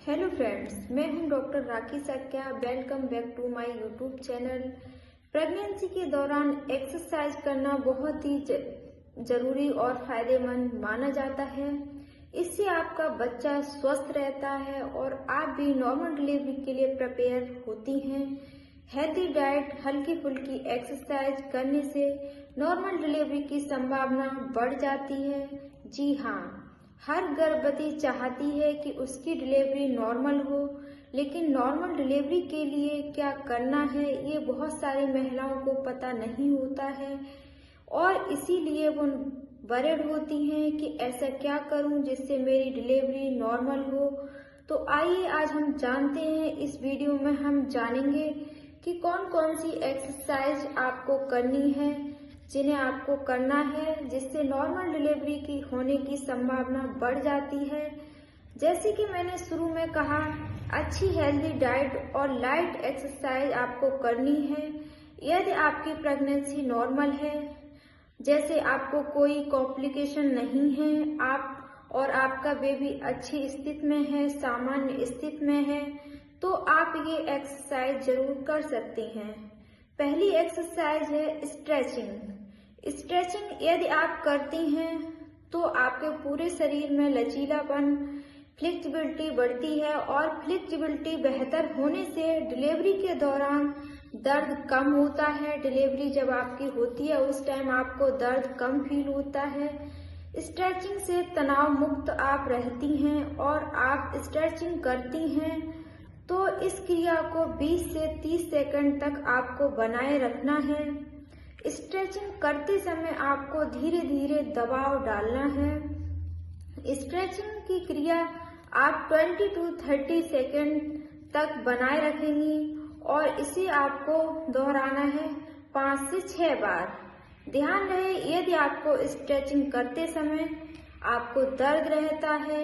Hello friends, मैं हूं doctor Rakhi Sakya. Welcome back to my YouTube channel. Pregnancy के दौरान एक्सरसाइज करना बहुत ही जरूरी और फायदेमंद माना जाता है। इससे आपका बच्चा स्वस्थ रहता है और आप भी नॉर्मल डिलीवरी के लिए प्रिपेयर होती हैं। हेल्दी डाइट, हल्की फुल्की एक्सरसाइज करने से नॉर्मल डिलीवरी की संभावना बढ़ जाती है। जी हाँ, हर गर्भवती चाहती है कि उसकी डिलीवरी नॉर्मल हो, लेकिन नॉर्मल डिलीवरी के लिए क्या करना है ये बहुत सारी महिलाओं को पता नहीं होता है और इसीलिए वो वरीड होती हैं कि ऐसा क्या करूं जिससे मेरी डिलीवरी नॉर्मल हो। तो आइए आज हम जानते हैं, इस वीडियो में हम जानेंगे कि कौन कौन सी एक्सरसाइज आपको करनी है, जिन्हें आपको करना है, जिससे नॉर्मल डिलीवरी की होने की संभावना बढ़ जाती है। जैसे कि मैंने शुरू में कहा, अच्छी हेल्दी डाइट और लाइट एक्सरसाइज आपको करनी है। यदि आपकी प्रेगनेंसी नॉर्मल है, जैसे आपको कोई कॉम्प्लिकेशन नहीं है, आप और आपका बेबी अच्छी स्थिति में है, सामान्य स्थिति में है, तो आप ये एक्सरसाइज जरूर कर सकती हैं। पहली एक्सरसाइज है स्ट्रेचिंग। स्ट्रेचिंग यदि आप करती हैं तो आपके पूरे शरीर में लचीलापन, फ्लेक्सिबिलिटी बढ़ती है और फ्लेक्सिबिलिटी बेहतर होने से डिलीवरी के दौरान दर्द कम होता है। डिलीवरी जब आपकी होती है उस टाइम आपको दर्द कम फील होता है। स्ट्रेचिंग से तनाव मुक्त आप रहती हैं और आप स्ट्रेचिंग करती हैं तो इस क्रिया को 20 से 30 सेकंड तक आपको बनाए रखना है। स्ट्रेचिंग करते समय आपको धीरे धीरे दबाव डालना है। स्ट्रेचिंग की क्रिया आप 20 to 30 सेकंड तक बनाए रखेंगी और इसे आपको दोहराना है 5 से 6 बार। ध्यान रहे, यदि आपको स्ट्रेचिंग करते समय आपको दर्द रहता है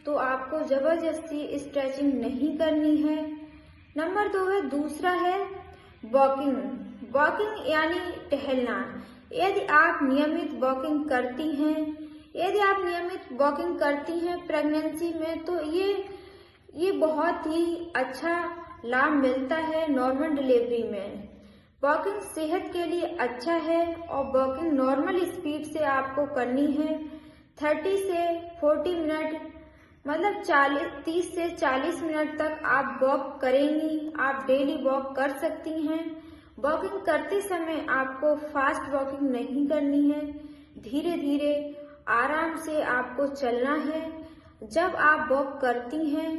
तो आपको जबरदस्ती स्ट्रेचिंग नहीं करनी है। नंबर 2 है, दूसरा है वॉकिंग। वॉकिंग यानी टहलना। यदि आप नियमित वॉकिंग करती हैं प्रेगनेंसी में तो ये बहुत ही अच्छा लाभ मिलता है नॉर्मल डिलीवरी में। वॉकिंग सेहत के लिए अच्छा है और वॉकिंग नॉर्मल स्पीड से आपको करनी है। 30 से 40 मिनट, मतलब 30 से 40 मिनट तक आप वॉक करेंगी। आप डेली वॉक कर सकती हैं। वॉकिंग करते समय आपको फास्ट वॉकिंग नहीं करनी है, धीरे धीरे आराम से आपको चलना है। जब आप वॉक करती हैं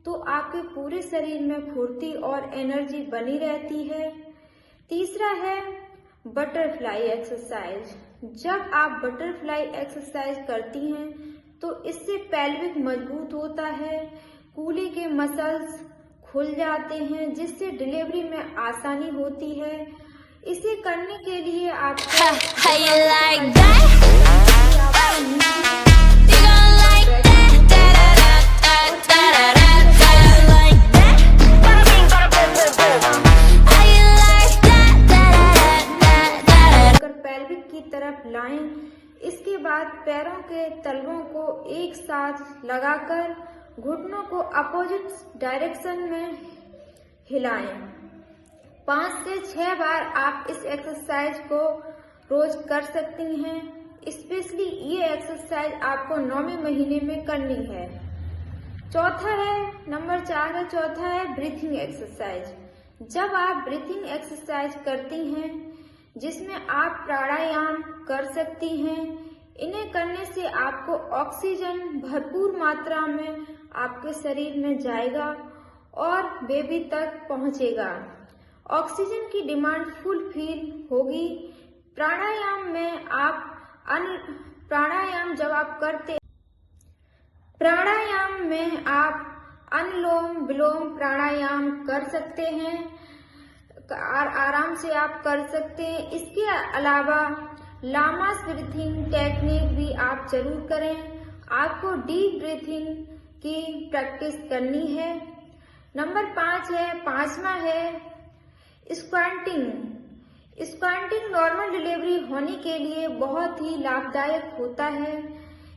तो आपके पूरे शरीर में फुर्ती और एनर्जी बनी रहती है। तीसरा है बटरफ्लाई एक्सरसाइज। जब आप बटरफ्लाई एक्सरसाइज करती हैं तो इससे पेल्विक मजबूत होता है, कूल्हे के मसल्स खुल जाते हैं जिससे डिलीवरी में आसानी होती है। इसे करने के लिए आपको पेल्विक की तरफ लाएं। इसके बाद पैरों के तलवों को एक साथ लगाकर घुटनों को अपोजिट डायरेक्शन में हिलाएं। 5 से 6 बार आप इस एक्सरसाइज को रोज कर सकती हैं। स्पेशली ये एक्सरसाइज आपको 9वें महीने में करनी है। नंबर 4 है, चौथा है ब्रीथिंग एक्सरसाइज। जब आप ब्रीथिंग एक्सरसाइज करती हैं जिसमें आप प्राणायाम कर सकती हैं, इन्हें करने से आपको ऑक्सीजन भरपूर मात्रा में आपके शरीर में जाएगा और बेबी तक पहुंचेगा। ऑक्सीजन की डिमांड फुलफिल होगी। प्राणायाम में आप अनुलोम विलोम प्राणायाम कर सकते हैं और आराम से आप कर सकते हैं। इसके अलावा लामास ब्रीथिंग टेक्निक भी आप जरूर करें। आपको डीप ब्रीथिंग की प्रैक्टिस करनी है। नंबर 5वां है स्क्वांटिंग। स्क्वांटिंग नॉर्मल डिलीवरी होने के लिए बहुत ही लाभदायक होता है।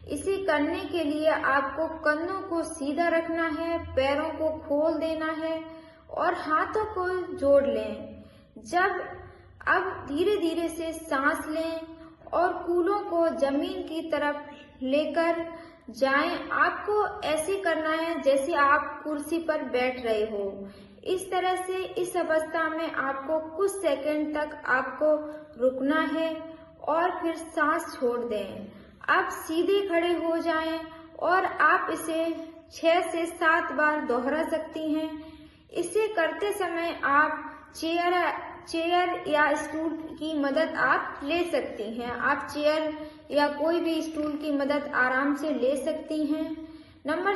इसे करने के लिए आपको कंधों को सीधा रखना है, पैरों को खोल देना है और हाथों को जोड़ लें। अब धीरे धीरे से सांस लें और कूल्हों को जमीन की तरफ लेकर जाएं। आपको ऐसे करना है जैसे आप कुर्सी पर बैठ रहे हो। इस तरह से इस अवस्था में आपको कुछ सेकंड तक आपको रुकना है और फिर सांस छोड़ दें। आप सीधे खड़े हो जाएं और आप इसे 6 से 7 बार दोहरा सकती हैं। इसे करते समय आप चेयर या स्टूल की मदद आप ले सकती हैं। आप चेयर या कोई भी स्टूल की मदद आराम से ले सकती हैं। नंबर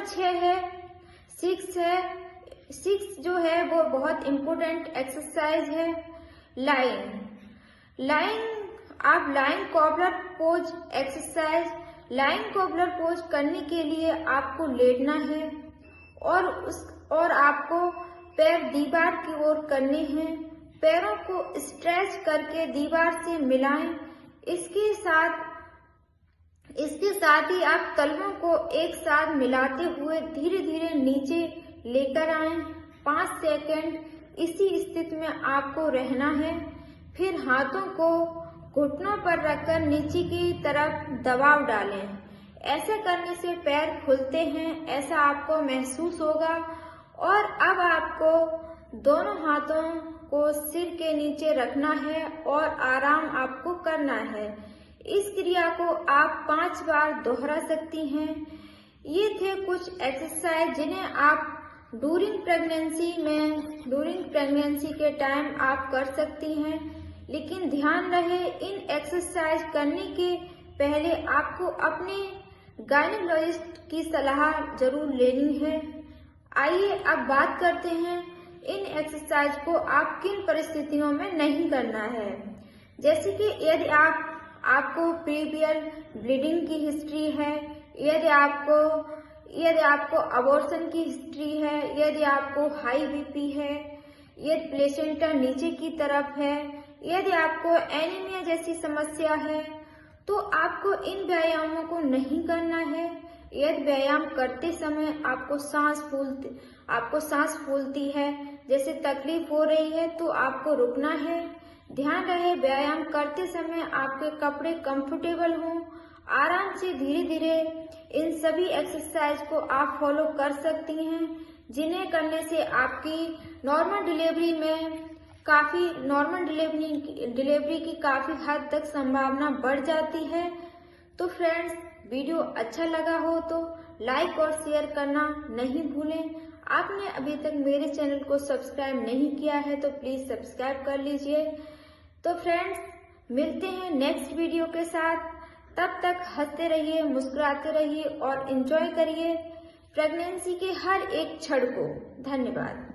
6 जो है वो बहुत इम्पोर्टेंट एक्सरसाइज है, आप line cobbler pose exercise. Line cobbler pose करने के लिए आपको लेटना है और आपको पैर दीवार की ओर करने हैं। पैरों को स्ट्रेच करके दीवार से मिलाएं। इसके साथ ही आप तलवों को एक साथ मिलाते हुए धीरे धीरे नीचे लेकर आएं। 5 सेकंड इसी स्थिति में आपको रहना है। फिर हाथों को घुटनों पर रखकर नीचे की तरफ दबाव डालें। ऐसा करने से पैर खुलते हैं, ऐसा आपको महसूस होगा। और अब आपको दोनों हाथों को सिर के नीचे रखना है और आराम आपको करना है। इस क्रिया को आप 5 बार दोहरा सकती हैं। ये थे कुछ एक्सरसाइज जिन्हें आप ड्यूरिंग प्रेगनेंसी के टाइम आप कर सकती हैं। लेकिन ध्यान रहे, इन एक्सरसाइज करने के पहले आपको अपने गायनेकोलॉजिस्ट की सलाह जरूर लेनी है। आइए अब बात करते हैं इन एक्सरसाइज को आप किन परिस्थितियों में नहीं करना है। जैसे कि यदि आपको प्रीवियल ब्लीडिंग की हिस्ट्री है, यदि आपको अबॉर्शन की हिस्ट्री है, यदि आपको हाई बीपी है, यदि प्लेसेंटा नीचे की तरफ है, यदि आपको एनीमिया जैसी समस्या है, तो आपको इन व्यायामों को नहीं करना है। यदि व्यायाम करते समय आपको सांस फूलती है, जैसे तकलीफ हो रही है, तो आपको रुकना है। ध्यान रहे, व्यायाम करते समय आपके कपड़े कंफर्टेबल हों। आराम से धीरे धीरे इन सभी एक्सरसाइज को आप फॉलो कर सकती हैं, जिन्हें करने से आपकी नॉर्मल डिलीवरी की काफी हद तक संभावना बढ़ जाती है। तो फ्रेंड्स, वीडियो अच्छा लगा हो तो लाइक और शेयर करना नहीं भूलें। आपने अभी तक मेरे चैनल को सब्सक्राइब नहीं किया है तो प्लीज सब्सक्राइब कर लीजिए। तो फ्रेंड्स, मिलते हैं नेक्स्ट वीडियो के साथ। तब तक हंसते रहिए, मुस्कुराते रहिए और एंजॉय करिए प्रेगनेंसी के हर एक क्षण को। धन्यवाद।